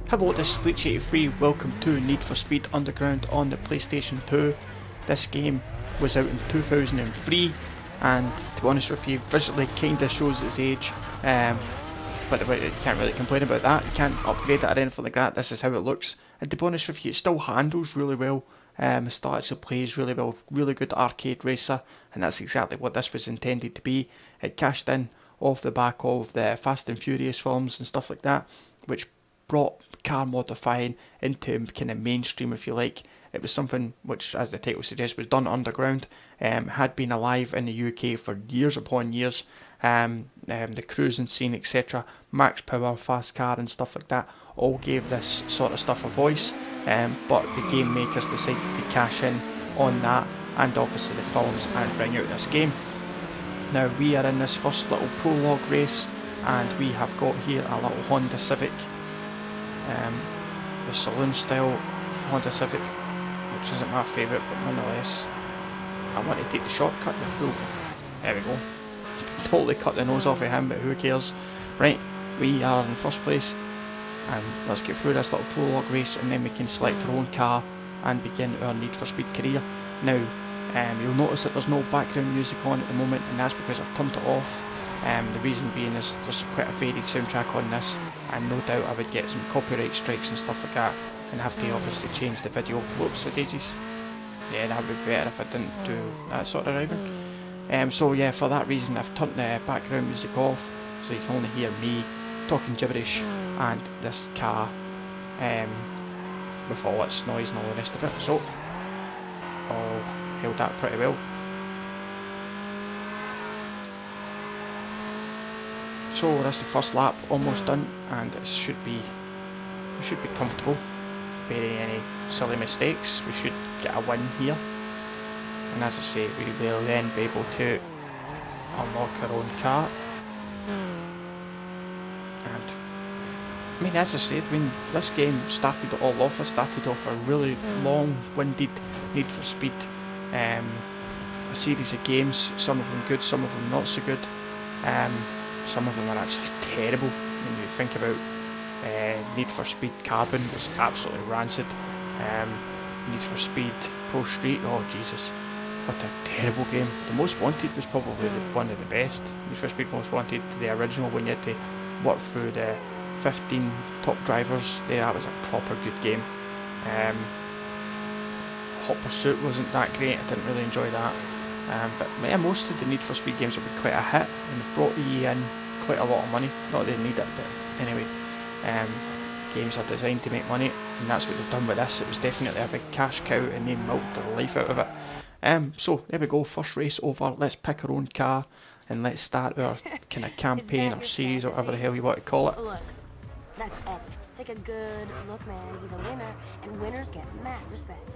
Hello, this is leitchy, welcome to Need for Speed Underground on the PlayStation 2. This game was out in 2003 and to be honest with you, visually kinda shows its age, but you can't really complain about that. You can't upgrade it or anything like that. This is how it looks, and to be honest with you, it still handles really well. It still actually plays really well, really good arcade racer, and that's exactly what this was intended to be. It cashed in off the back of the Fast and Furious films and stuff like that, which brought car modifying into kind of mainstream, if you like. It was something which, as the title suggests, was done underground, had been alive in the UK for years upon years. The cruising scene, etc., max power, fast car and stuff like that, all gave this sort of stuff a voice, but the game makers decided to cash in on that and obviously the films and bring out this game. Now we are in this first little prologue race and we have got here a little Honda Civic, the saloon style Honda Civic, which isn't my favourite, but nonetheless I want to take the shortcut, the full, there we go, totally cut the nose off of him, but who cares. Right, we are in first place and let's get through this little prologue race and then we can select our own car and begin our Need for Speed career. Now you'll notice that there's no background music on at the moment, and that's because I've turned it off. The reason being is there's quite a varied soundtrack on this, and no doubt I would get some copyright strikes and stuff like that, and have to obviously change the video. Whoops, the daisies. Yeah, that would be better if I didn't do that sort of driving. So yeah, for that reason I've turned the background music off, so you can only hear me talking gibberish and this car with all its noise and all the rest of it. So, all held that pretty well. So that's the first lap almost done, and it should be comfortable. Barring any silly mistakes, we should get a win here. And as I say, we will then be able to unlock our own car. And I mean, as I said, when this game started it all off, it started off a really long-winded Need for Speed, a series of games. Some of them good, some of them not so good. Some of them are actually terrible. When you think about Need for Speed Carbon was absolutely rancid. Need for Speed Pro Street, oh Jesus, what a terrible game. The Most Wanted was probably one of the best. Need for Speed Most Wanted, the original, when you had to work through the 15 top drivers. Yeah, that was a proper good game. Hot Pursuit wasn't that great, I didn't really enjoy that. But yeah, most of the Need for Speed games have been quite a hit and they brought EA in quite a lot of money. Not that they need it, but anyway, games are designed to make money, and that's what they've done with this. It was definitely a big cash cow and they milked the life out of it. So there we go, first race over. Let's pick our own car and let's start our kind of campaign or series or whatever the hell you want to call it. Look, that's Ed. Take a good look, man. He's a winner, and winners get mad respect.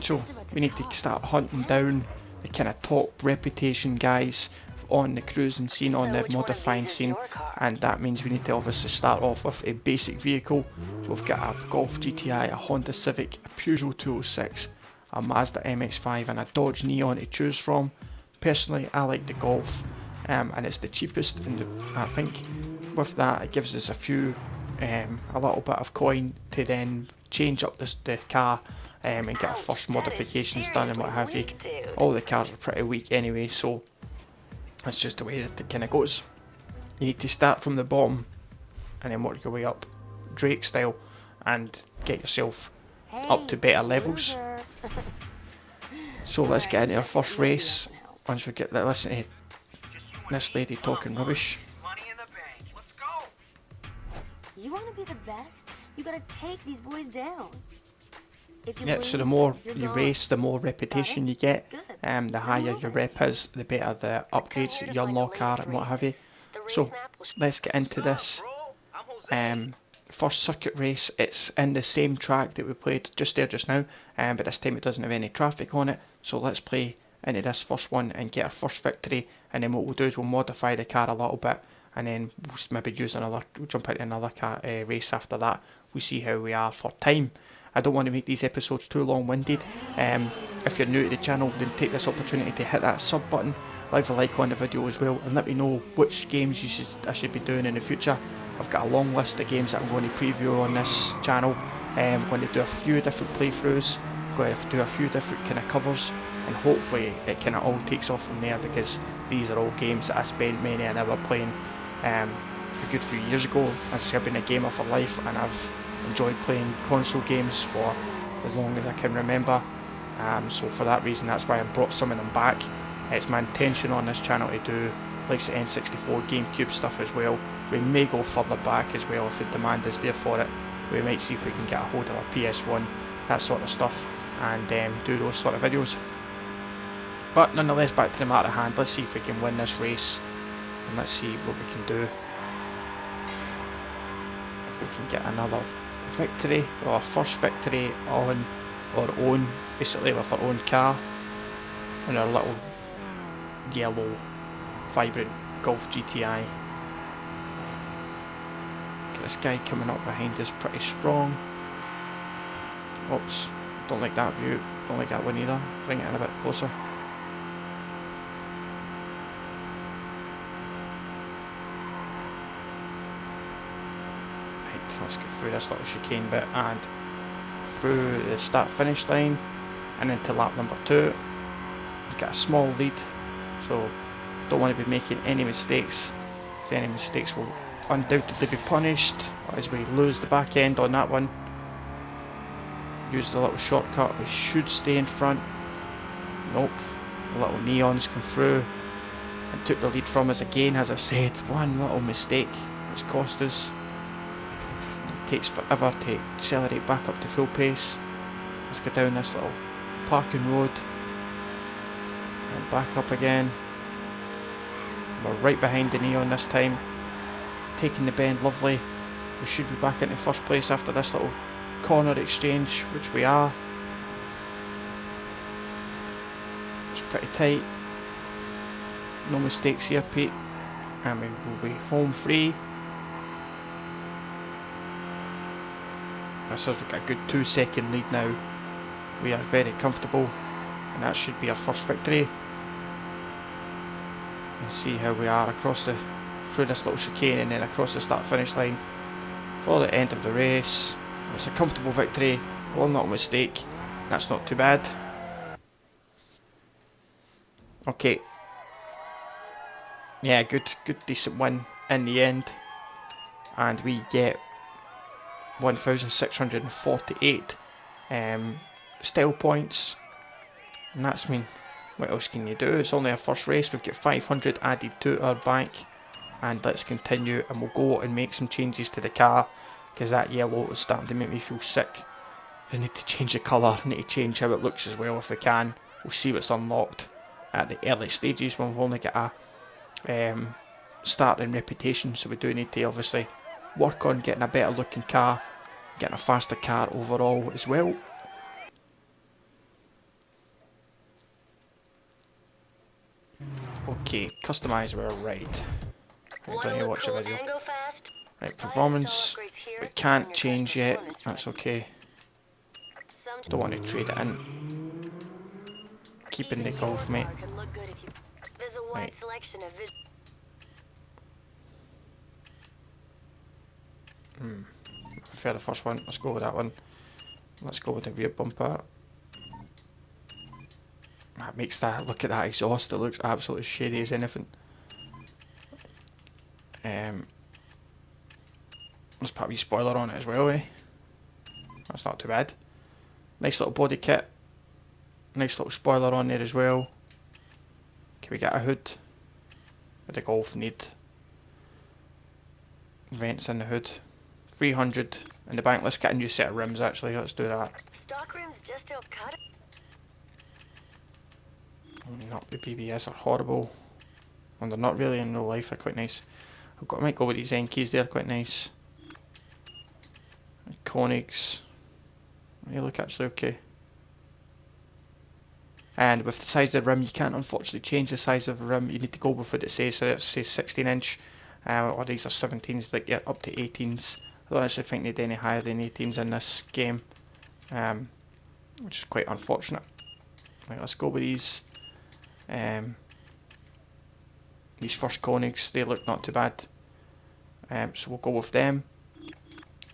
So we need to start hunting down the kind of top reputation guys on the cruising scene, on the modifying scene, and that means we need to obviously start off with a basic vehicle. So we've got a Golf GTI, a Honda Civic, a Peugeot 206, a Mazda MX-5 and a Dodge Neon to choose from. Personally, I like the Golf, and it's the cheapest, and I think with that it gives us a little bit of coin to then change up the car and get our first modifications done and what have you. All the cars are pretty weak anyway, so that's just the way that it kind of goes. You need to start from the bottom and then work your way up, Drake style, and get yourself up to better levels. So let's get into our first race. Once we get that, listen to this lady talking rubbish. You want to be the best? You gotta take these boys down. Yep, so the more you race, the more reputation you get. The higher your rep is, the better the upgrades that you unlock are and what have you. So let's get into this first circuit race. It's in the same track that we played just now, but this time it doesn't have any traffic on it. So let's play into this first one and get our first victory, and then what we'll do is we'll modify the car a little bit, and then we'll maybe we'll jump into another race after that. We'll see how we are for time. I don't want to make these episodes too long-winded. If you're new to the channel, then take this opportunity to hit that sub button, leave a like on the video as well, and let me know which games I should be doing in the future. I've got a long list of games that I'm going to preview on this channel. I'm going to do a few different playthroughs, going to do a few different kind of covers, and hopefully it kind of all takes off from there, because these are all games that I spent many an hour playing a good few years ago. As I say, I've been a gamer for life, and I've enjoyed playing console games for as long as I can remember. So for that reason, that's why I brought some of them back. It's my intention on this channel to do like the N64 GameCube stuff as well. We may go further back as well if the demand is there for it. We might see if we can get a hold of a PS1, that sort of stuff, and do those sort of videos. But nonetheless, back to the matter at hand. Let's see if we can win this race, and let's see what we can do. If we can get another victory, or our first victory on our own, basically with our own car, and our little yellow vibrant Golf GTI. Get this guy coming up behind us pretty strong. Oops, don't like that view, don't like that one either. Bring it in a bit closer. Right, let's get through this little chicane bit and through the start finish line and into lap number 2. We've got a small lead, so don't want to be making any mistakes, as any mistakes will undoubtedly be punished as we lose the back end on that one. Use the little shortcut, we should stay in front. Nope, the little neons come through and took the lead from us again. As I said, one little mistake which cost us. It takes forever to accelerate back up to full pace. Let's go down this little parking road and back up again. We're right behind the neon this time, taking the bend lovely. We should be back into first place after this little corner exchange, which we are. It's pretty tight, no mistakes here, Pete, and we will be home free. That says we've got a good 2-second lead now. We are very comfortable, and that should be our first victory. And see how we are across through this little chicane and then across the start finish line for the end of the race. It's a comfortable victory, one little mistake, that's not too bad. Okay, yeah, good decent win in the end, and we get 1,648 style points, and that's mean. What else can you do? It's only our first race. We've got 500 added to our bank, and let's continue, and we'll go and make some changes to the car, because that yellow is starting to make me feel sick. I need to change the colour, I need to change how it looks as well if we can. We'll see what's unlocked at the early stages when we've only got a starting reputation, so we do need to obviously work on getting a better looking car, getting a faster car overall as well. Okay, customise our ride. Right, don't you watch the video. Right, performance, we can't change yet, that's okay. Don't want to trade it in. Keeping the Golf, mate. Right. I prefer the first one, let's go with that one. Let's go with the rear bumper. That makes that, look at that exhaust, it looks absolutely shady as anything. Let's put a wee spoiler on it as well, eh? That's not too bad. Nice little body kit. Nice little spoiler on there as well. Can we get a hood? Would the Golf need vents in the hood? 300 in the bank. Let's get a new set of rims actually, let's do that. Stock rims just don't cut it. Not the BBS are horrible. And they're not really in real life, they're quite nice. I might go with these Enkeys, they're quite nice. Koenigs, they look actually okay. And with the size of the rim, you can't unfortunately change the size of the rim, you need to go with what it says, so it says 16 inch, or these are 17s, like yeah, up to 18s. I don't actually think they'd any higher than 18s in this game, which is quite unfortunate. Right, let's go with these. These first Koenigs, they look not too bad. So we'll go with them,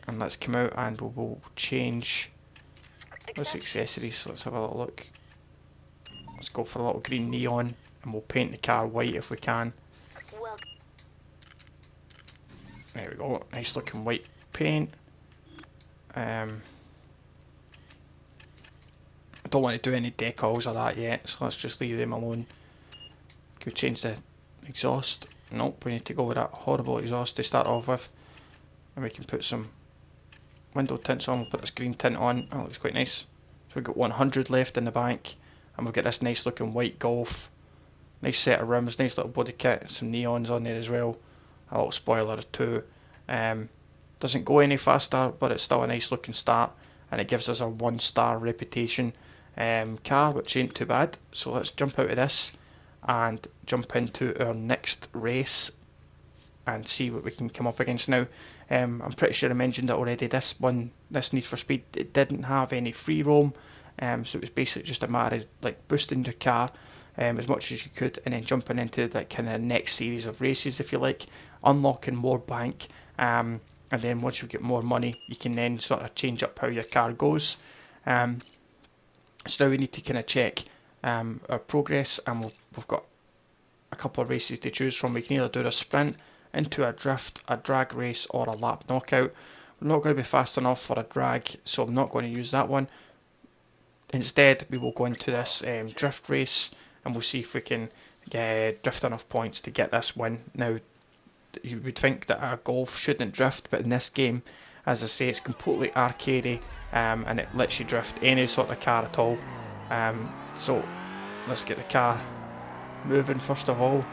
and let's come out and we'll change those accessories. So let's have a little look. Let's go for a little green neon, and we'll paint the car white if we can. There we go, nice looking white paint. I don't want to do any decals or that yet, so let's just leave them alone. Can we change the exhaust? Nope, we need to go with that horrible exhaust to start off with. And we can put some window tints on. We'll put this green tint on. Oh, it looks quite nice. So we've got 100 left in the bank, and we've got this nice looking white Golf. Nice set of rims, nice little body kit, some neons on there as well. A little spoiler too. Doesn't go any faster, but it's still a nice looking start, and it gives us a 1-star reputation car, which ain't too bad. So let's jump out of this and jump into our next race and see what we can come up against now. I'm pretty sure I mentioned it already. This Need for Speed, it didn't have any free roam, so it was basically just a matter of like boosting your car as much as you could, and then jumping into that kind of next series of races, if you like, unlocking more bank, and then once you've got more money, you can then sort of change up how your car goes. So now we need to kind of check our progress, and we've got a couple of races to choose from. We can either do a sprint, into a drift, a drag race, or a lap knockout. We're not going to be fast enough for a drag, so I'm not going to use that one. Instead, we will go into this drift race, and we'll see if we can drift enough points to get this win. Now, you would think that a Golf shouldn't drift, but in this game, as I say, it's completely arcadey, and it lets you drift any sort of car at all. So let's get the car moving first of all.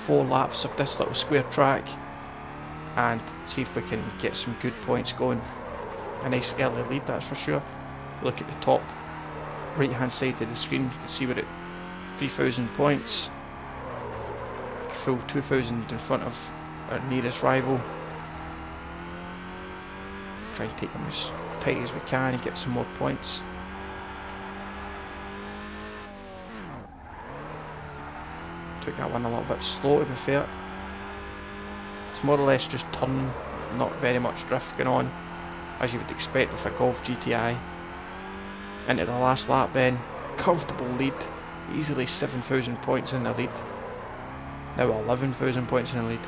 4 laps of this little square track, and see if we can get some good points going. A nice early lead, that's for sure. Look at the top right hand side of the screen, you can see we're at 3,000 points, full 2,000 in front of our nearest rival. Try and take them as tight as we can and get some more points. Took that one a little bit slow, to be fair. It's more or less just turn, not very much drift going on, as you would expect with a Golf GTI. Into the last lap then, comfortable lead, easily 7,000 points in the lead. Now 11,000 points in the lead.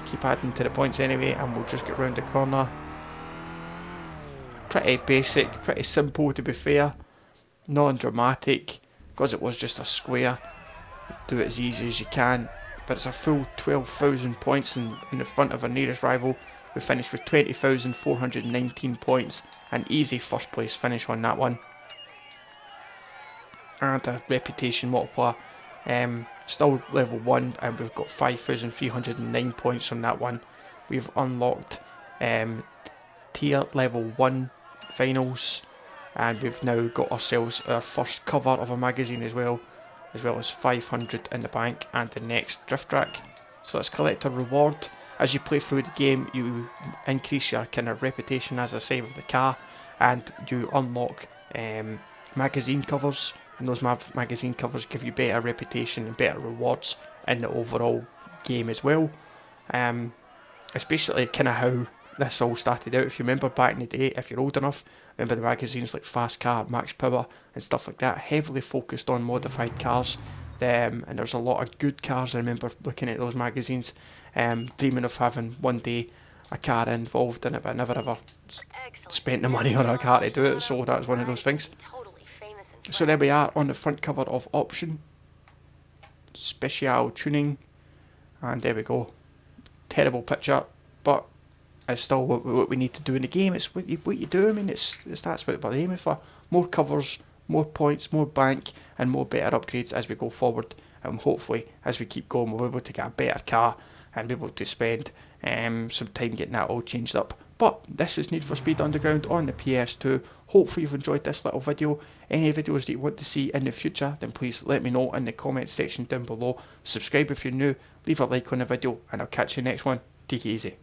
Keep adding to the points anyway, and we'll just get round the corner. Pretty basic, pretty simple to be fair, non-dramatic, because it was just a square. Do it as easy as you can, but it's a full 12,000 points in the front of our nearest rival. We finished with 20,419 points, an easy first place finish on that one. And a reputation multiplier, still level 1, and we've got 5,309 points from that one. We've unlocked tier level 1 finals, and we've now got ourselves our first cover of a magazine as well as 500 in the bank and the next drift track. So let's collect a reward. As you play through the game, you increase your kind of reputation, as I say, with the car, and you unlock magazine covers, and those magazine covers give you better reputation and better rewards in the overall game as well. It's basically kind of how this all started out. If you remember back in the day, if you're old enough, remember the magazines like Fast Car, Max Power and stuff like that, heavily focused on modified cars. And there's a lot of good cars. I remember looking at those magazines, dreaming of having one day a car involved in it, but I never ever spent the money on a car to do it, so that was one of those things. So there we are on the front cover of Option, Special Tuning, and there we go. Terrible picture, but it's still what we need to do in the game. It's what you do. I mean, it's that's what we're aiming for. More covers, more points, more bank, and more better upgrades as we go forward. And hopefully, as we keep going, we'll be able to get a better car and be able to spend some time getting that all changed up. But this is Need for Speed Underground on the PS2. Hopefully you've enjoyed this little video. Any videos that you want to see in the future, then please let me know in the comments section down below. Subscribe if you're new, leave a like on the video, and I'll catch you next one. Take it easy.